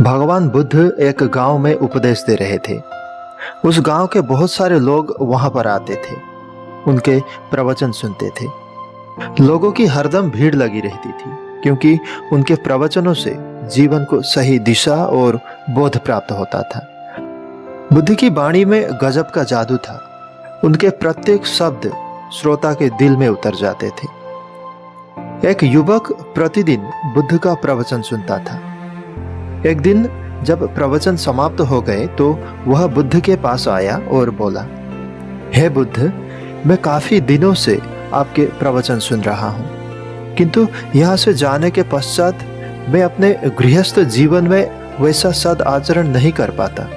भगवान बुद्ध एक गांव में उपदेश दे रहे थे। उस गांव के बहुत सारे लोग वहां पर आते थे, उनके प्रवचन सुनते थे। लोगों की हरदम भीड़ लगी रहती थी, क्योंकि उनके प्रवचनों से जीवन को सही दिशा और बोध प्राप्त होता था। बुद्ध की वाणी में गजब का जादू था। उनके प्रत्येक शब्द श्रोता के दिल में उतर जाते थे। एक युवक प्रतिदिन बुद्ध का प्रवचन सुनता था। एक दिन जब प्रवचन समाप्त हो गए तो वह बुद्ध के पास आया और बोला, हे बुद्ध, मैं काफी दिनों से आपके प्रवचन सुन रहा हूँ, किंतु यहाँ से जाने के पश्चात मैं अपने गृहस्थ जीवन में वैसा सद आचरण नहीं कर पाता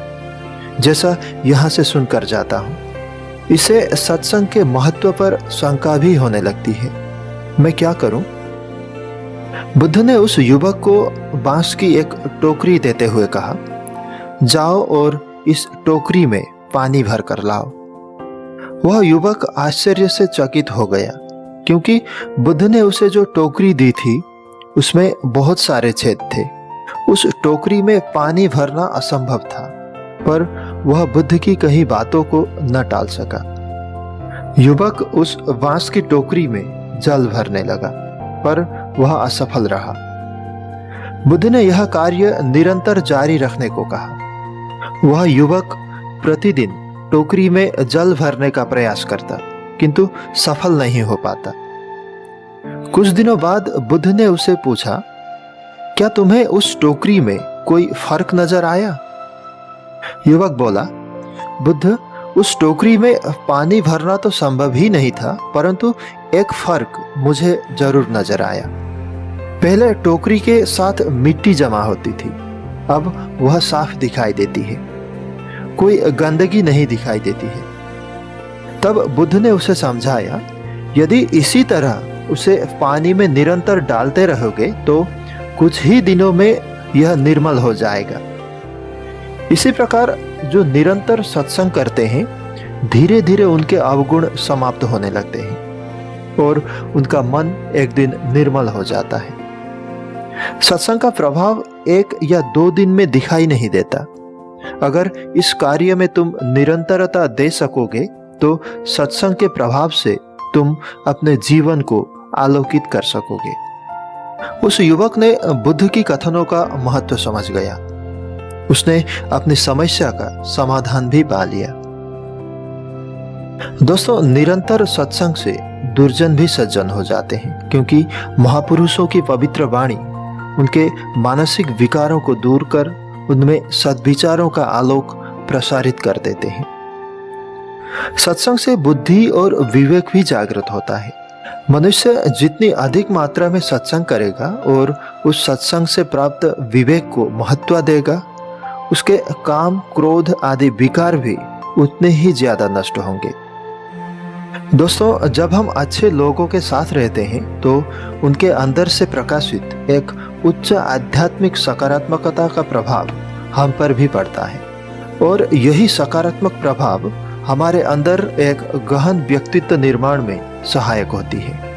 जैसा यहाँ से सुनकर जाता हूँ। इसे सत्संग के महत्व पर शंका भी होने लगती है। मैं क्या करूं? बुद्ध ने उस युवक को बांस की एक टोकरी देते हुए कहा, जाओ और इस टोकरी में पानी भर कर लाओ। वह युवक आश्चर्य से चकित हो गया, क्योंकि बुद्ध ने उसे जो टोकरी दी थी उसमें बहुत सारे छेद थे। उस टोकरी में पानी भरना असंभव था, पर वह बुद्ध की कही बातों को न टाल सका। युवक उस बांस की टोकरी में जल भरने लगा, पर वह असफल रहा। बुद्ध ने यह कार्य निरंतर जारी रखने को कहा। वह युवक प्रतिदिन टोकरी में जल भरने का प्रयास करता, किंतु सफल नहीं हो पाता। कुछ दिनों बाद बुद्ध ने उसे पूछा, क्या तुम्हें उस टोकरी में कोई फर्क नजर आया? युवक बोला, बुद्ध, उस टोकरी में पानी भरना तो संभव ही नहीं था, परंतु एक फर्क मुझे जरूर नजर आया। पहले टोकरी के साथ मिट्टी जमा होती थी, अब वह साफ दिखाई देती है, कोई गंदगी नहीं दिखाई देती है। तब बुद्ध ने उसे समझाया, यदि इसी तरह उसे पानी में निरंतर डालते रहोगे तो कुछ ही दिनों में यह निर्मल हो जाएगा। इसी प्रकार जो निरंतर सत्संग करते हैं, धीरे धीरे उनके अवगुण समाप्त होने लगते हैं और उनका मन एक दिन निर्मल हो जाता है। सत्संग का प्रभाव 1 या 2 दिन में दिखाई नहीं देता। अगर इस कार्य में तुम निरंतरता दे सकोगे तो सत्संग के प्रभाव से तुम अपने जीवन को आलोकित कर सकोगे। उस युवक ने बुद्ध की कथनों का महत्व समझ गया। उसने अपनी समस्या का समाधान भी पा लिया। दोस्तों, निरंतर सत्संग से दुर्जन भी सज्जन हो जाते हैं, क्योंकि महापुरुषों की पवित्र वाणी उनके मानसिक विकारों को दूर कर उनमें सद्विचारों का आलोक प्रसारित कर देते हैं। सत्संग से बुद्धि और विवेक भी जागृत होता है। मनुष्य जितनी अधिक मात्रा में सत्संग करेगा और उस सत्संग से प्राप्त विवेक को महत्व देगा, उसके काम, क्रोध आदि विकार भी उतने ही ज्यादा नष्ट होंगे। दोस्तों, जब हम अच्छे लोगों के साथ रहते हैं तो उनके अंदर से प्रकाशित एक उच्च आध्यात्मिक सकारात्मकता का प्रभाव हम पर भी पड़ता है, और यही सकारात्मक प्रभाव हमारे अंदर एक गहन व्यक्तित्व निर्माण में सहायक होती है।